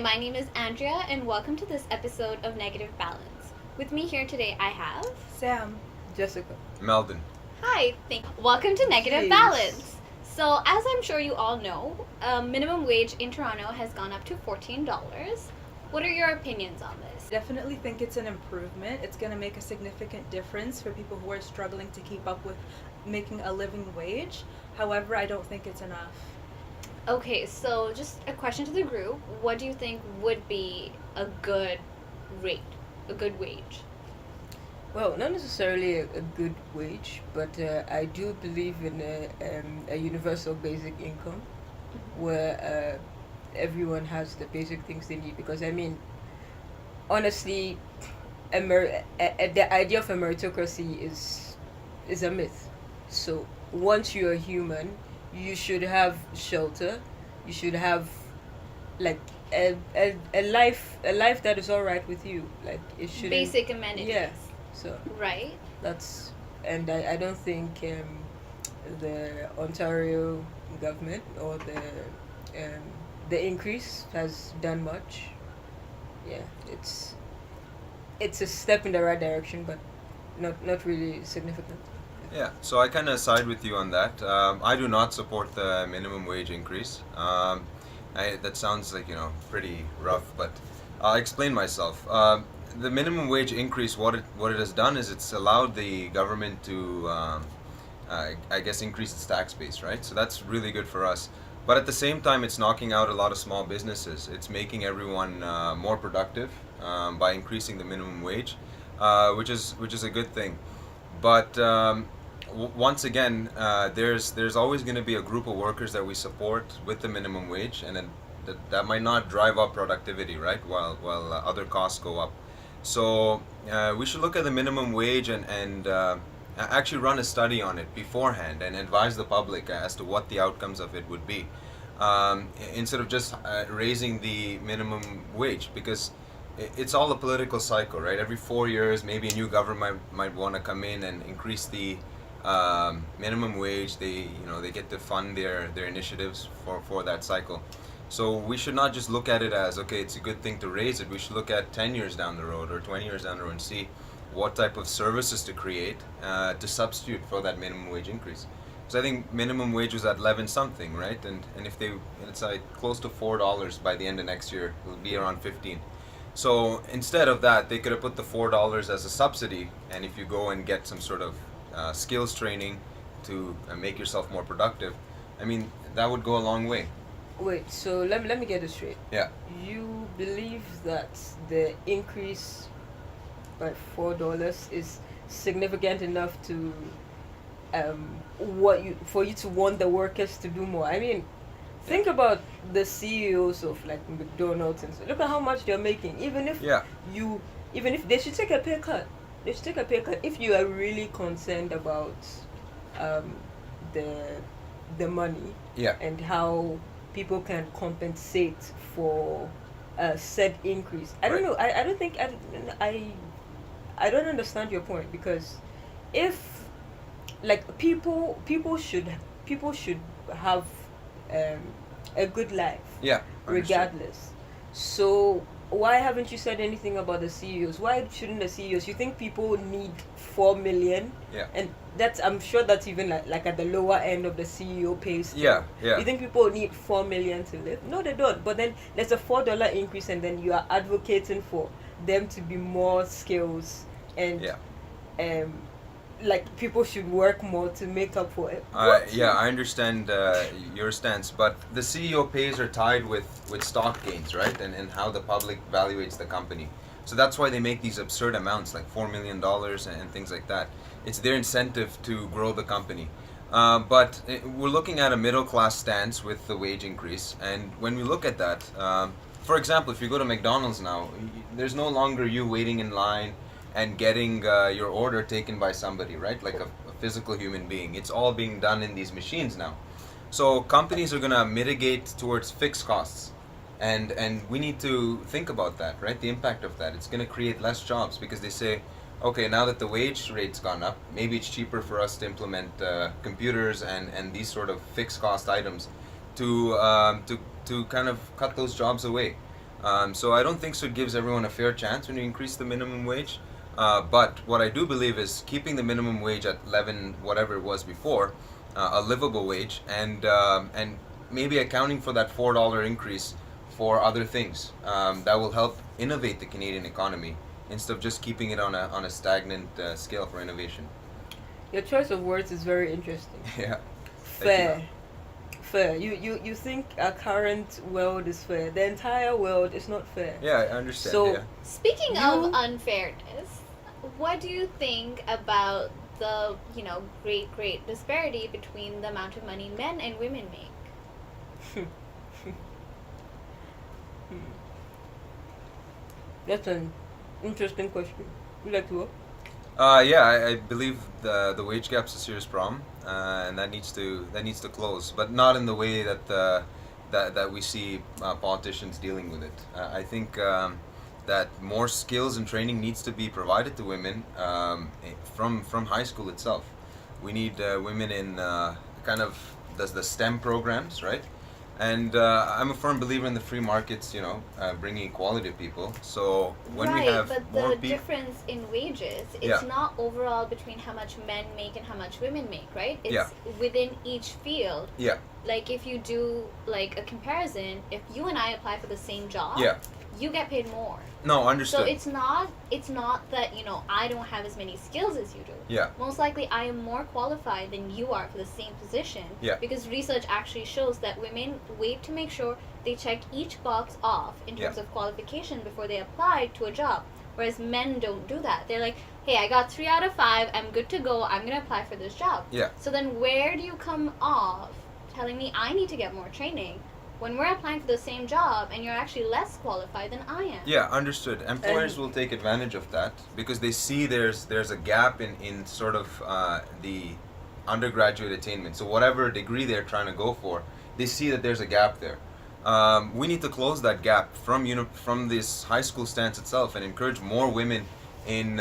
my name is Andrea, and welcome to this episode of Negative Balance. With me here today, I have Sam. Jessica. Melvin. Hi, welcome to Negative Jeez. Balance. So, as I'm sure you all know, minimum wage in Toronto has gone up to $14. What are your opinions on this? Definitely think it's an improvement. It's going to make a significant difference for people who are struggling to keep up with making a living wage. However, I don't think it's enough. Okay, so just a question to the group. What do you think would be a good rate, a good wage? Well, not necessarily a good wage, but I do believe in a universal basic income where everyone has the basic things they need. Because, I mean, honestly, the idea of a meritocracy is a myth. So once you're a human, you should have shelter. You should have like a life that is all right with you. Like it should Basic amenities. Yeah. So Right? that's and I don't think the Ontario government or the increase has done much. Yeah, it's a step in the right direction, but not really significant. Yeah, so I kind of side with you on that. I do not support the minimum wage increase. That sounds like, pretty rough, but I'll explain myself. The minimum wage increase, what it has done is it's allowed the government to, I guess, increase its tax base, right? So that's really good for us. But at the same time, it's knocking out a lot of small businesses. It's making everyone more productive by increasing the minimum wage, which is a good thing. But once again, there's always going to be a group of workers that we support with the minimum wage, and then that might not drive up productivity, right? While other costs go up. So we should look at the minimum wage and actually run a study on it beforehand and advise the public as to what the outcomes of it would be, instead of just raising the minimum wage, because it's all a political cycle, right? Every 4 years, maybe a new government might want to come in and increase the minimum wage. They get to fund their initiatives for that cycle. So we should not just look at it as, okay, it's a good thing to raise it. We should look at 10 years down the road or 20 years down the road and see what type of services to create to substitute for that minimum wage increase. So I think minimum wage was at 11 something, right? And if it's like close to $4 by the end of next year, it'll be around 15. So instead of that, they could have put the $4 as a subsidy, and if you go and get some sort of skills training to make yourself more productive, I mean, that would go a long way. Wait, so let me get this straight. Yeah. You believe that the increase by $4 is significant enough to for you to want the workers to do more? I mean, think about the CEOs of like McDonald's and so. Look at how much they're making. Even if they should take a pay cut. They should take a pay cut if you are really concerned about the money. Yeah. And how people can compensate for a said increase. I don't know. I don't understand your point, because if like people should have a good life, Yeah. regardless. So why haven't you said anything about the CEOs? Why shouldn't the CEOs? You think people need 4 million? Yeah. And I'm sure that's even like at the lower end of the CEO pay scale. Yeah. You think people need 4 million to live? No, they don't. But then there's a $4 increase, and then you are advocating for them to be more skills and like people should work more to make up for it. I understand your stance, but the CEO pays are tied with stock gains, right? And how the public evaluates the company. So that's why they make these absurd amounts, like $4 million and things like that. It's their incentive to grow the company. But we're looking at a middle class stance with the wage increase, and when we look at that, for example, if you go to McDonald's now, there's no longer you waiting in line and getting your order taken by somebody, right? Like a physical human being. It's all being done in these machines now. So companies are going to mitigate towards fixed costs. And we need to think about that, right? The impact of that. It's going to create less jobs, because they say, okay, now that the wage rate's gone up, maybe it's cheaper for us to implement computers and these sort of fixed cost items to kind of cut those jobs away. So I don't think so it gives everyone a fair chance when you increase the minimum wage. But what I do believe is keeping the minimum wage at 11, whatever it was before, a livable wage, and maybe accounting for that $4 increase for other things that will help innovate the Canadian economy instead of just keeping it on a stagnant scale for innovation. Your choice of words is very interesting. Yeah. Fair. Fair. You think our current world is fair. The entire world is not fair. Yeah, I understand. So- yeah. Speaking You- of unfairness, what do you think about the, great disparity between the amount of money men and women make? That's an interesting question. You like to go? Yeah, I believe the wage gap's a serious problem, and that needs to close, but not in the way that we see politicians dealing with it. I think that more skills and training needs to be provided to women from high school itself. We need women in kind of the STEM programs, right? And I'm a firm believer in the free markets, bringing equality to people. So when right, we have but more the people, difference in wages, it's Yeah. not overall between how much men make and how much women make, right? It's Yeah. within each field. yeah, Like if you do like a comparison, if you and I apply for the same job, yeah, you get paid more. no, understood. So it's not that, I don't have as many skills as you do. Yeah. Most likely I am more qualified than you are for the same position. Yeah. Because research actually shows that women wait to make sure they check each box off in terms Yeah. of qualification before they apply to a job. Whereas men don't do that. They're like, hey, I got 3 out of 5, I'm good to go, I'm gonna apply for this job. Yeah. So then where do you come off telling me I need to get more training when we're applying for the same job and you're actually less qualified than I am? Yeah, understood. Employers And- will take advantage of that because they see there's a gap in sort of the undergraduate attainment. So whatever degree they're trying to go for, they see that there's a gap there. We need to close that gap from this high school stance itself and encourage more women in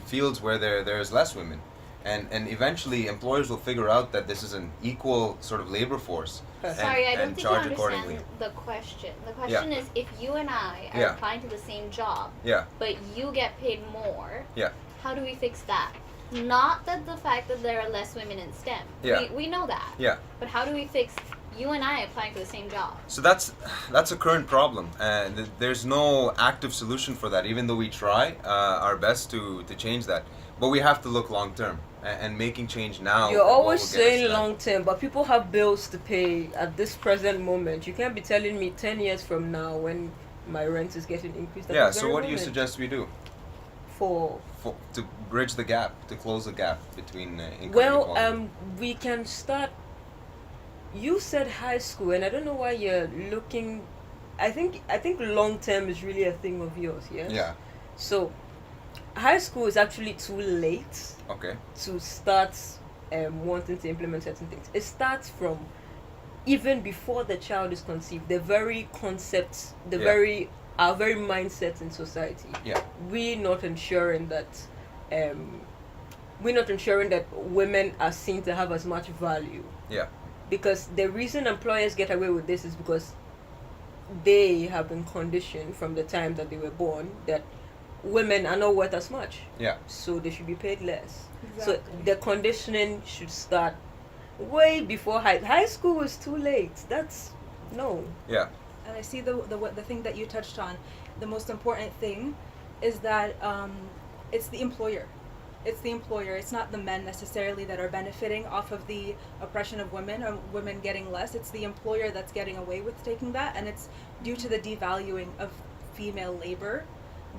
fields where there's less women. And eventually employers will figure out that this is an equal sort of labor force and, Sorry, I don't and think charge you accordingly. understand the question. The question is if you and I are Yeah. applying to the same job, Yeah, but you get paid more, yeah, how do we fix that? Not that the fact that there are less women in STEM. Yeah. We know that. yeah. But how do we fix you and I applying for the same job? So that's a current problem, and there's no active solution for that. Even though we try our best to change that, but we have to look long term, and making change now. You're what always will get us saying that. long term, but people have bills to pay at this present moment. You can't be telling me 10 years from now when my rent is getting increased. at Yeah. the So very what do you moment. suggest we do For to bridge the gap, to close the gap between income well, inequality? we can start. You said high school, and I don't know why you're looking. I think long term is really a thing of yours. Yes. Yeah. So, high school is actually too late Okay. to start wanting to implement certain things. It starts from even before the child is conceived. The very concepts, Yeah. our very mindset in society. Yeah. We're not ensuring that women are seen to have as much value. Yeah. Because the reason employers get away with this is because they have been conditioned from the time that they were born that women are not worth as much. Yeah. So they should be paid less. Exactly. So the conditioning should start way before high school is too late. That's no. Yeah. And I see the thing that you touched on. The most important thing is that it's the employer. It's the employer. It's not the men necessarily that are benefiting off of the oppression of women or women getting less. It's the employer that's getting away with taking that, and it's due to the devaluing of female labor,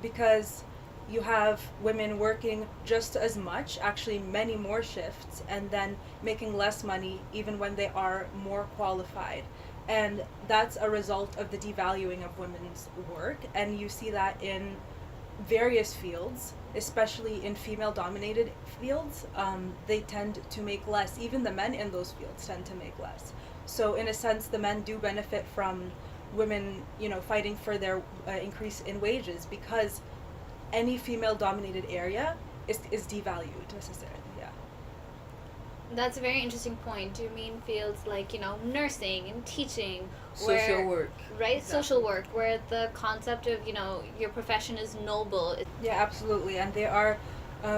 because you have women working just as much, actually many more shifts, and then making less money even when they are more qualified. And that's a result of the devaluing of women's work, and you see that in various fields, especially in female-dominated fields. They tend to make less. Even the men in those fields tend to make less. So in a sense, the men do benefit from women, fighting for their increase in wages, because any female-dominated area is devalued necessarily. Yeah. That's a very interesting point. Do you mean fields like, nursing and teaching? Social work. Right? Exactly. Social work, where the concept of, your profession is noble. Yeah, absolutely. And there are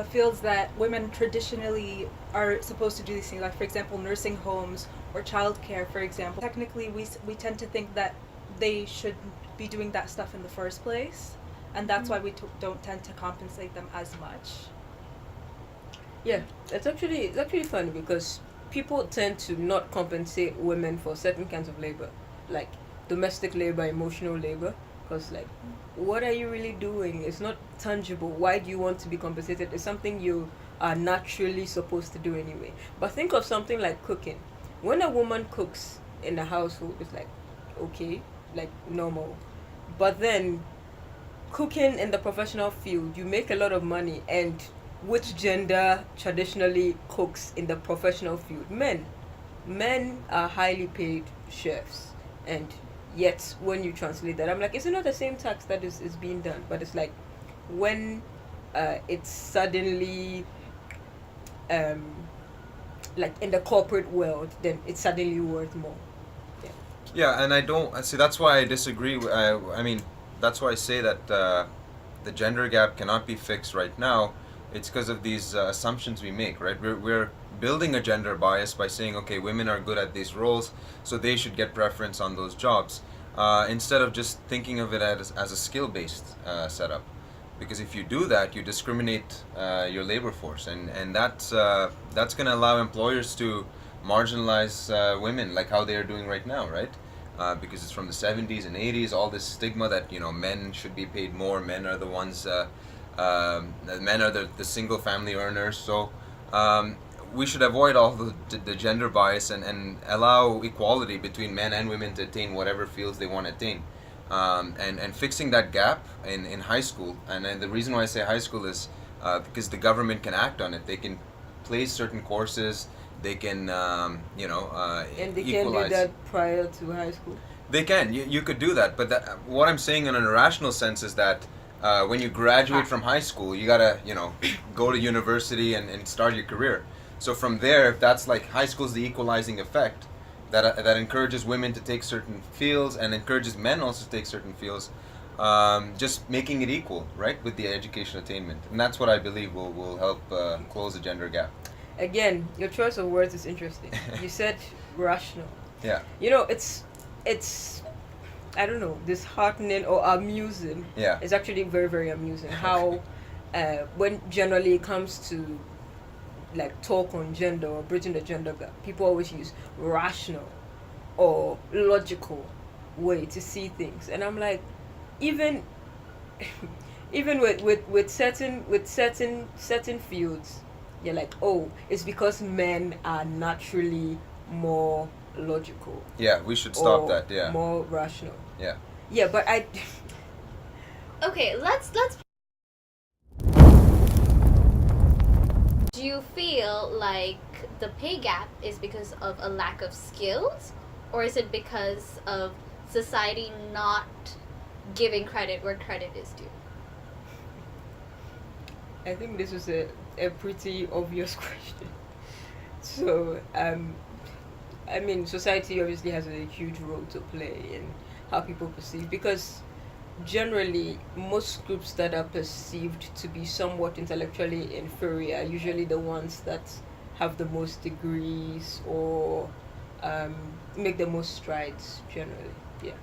fields that women traditionally are supposed to do these things, like, for example, nursing homes or childcare, for example. Technically, we tend to think that they should be doing that stuff in the first place, and that's why we don't tend to compensate them as much. Yeah, it's actually funny because people tend to not compensate women for certain kinds of labor, like domestic labor, emotional labor, because like, what are you really doing? It's not tangible. Why do you want to be compensated? It's something you are naturally supposed to do anyway. But think of something like cooking. When a woman cooks in a household, it's like okay, like normal. But then cooking in the professional field, you make a lot of money, and which gender traditionally cooks in the professional field? Men. Men are highly paid chefs, and yet when you translate that, I'm like, is it not the same tax that is being done? But it's like when it's suddenly um, like in the corporate world, then it's suddenly worth more. Yeah. Yeah, and I don't see. That's why I disagree. I mean, that's why I say that the gender gap cannot be fixed right now. It's because of these assumptions we make, right? We're building a gender bias by saying, okay, women are good at these roles, so they should get preference on those jobs, instead of just thinking of it as a skill-based setup. Because if you do that, you discriminate your labor force, and that's going to allow employers to marginalize women like how they are doing right now, right? Because it's from the 70s and 80s, all this stigma that men should be paid more, men are the ones, men are the single family earners. So we should avoid all the gender bias and allow equality between men and women to attain whatever fields they want to attain. And fixing that gap in high school, and the reason why I say high school is because the government can act on it. They can place certain courses. They can, And they can do equalize. that prior to high school. They can. You could do that. But what I'm saying in an irrational sense is that when you graduate from high school, you gotta, go to university and start your career. So from there, if that's like high school's the equalizing effect, that encourages women to take certain fields and encourages men also to take certain fields, just making it equal, right, with the education attainment. And that's what I believe will help close the gender gap. Again, your choice of words is interesting. You said rational. Yeah. It's I don't know, disheartening or amusing. Yeah. It's actually very, very amusing how when generally it comes to like talk on gender or bridging the gender gap, people always use rational or logical way to see things. And I'm like, even even with certain fields, you're like, oh, it's because men are naturally more logical. Yeah, we should stop or that. Yeah. more rational. Yeah. Yeah, but I Okay, let's. Do you feel like the pay gap is because of a lack of skills, or is it because of society not giving credit where credit is due? I think this was a pretty obvious question. So, I mean, society obviously has a huge role to play in how people perceive, because generally most groups that are perceived to be somewhat intellectually inferior are usually the ones that have the most degrees or make the most strides generally. Yeah.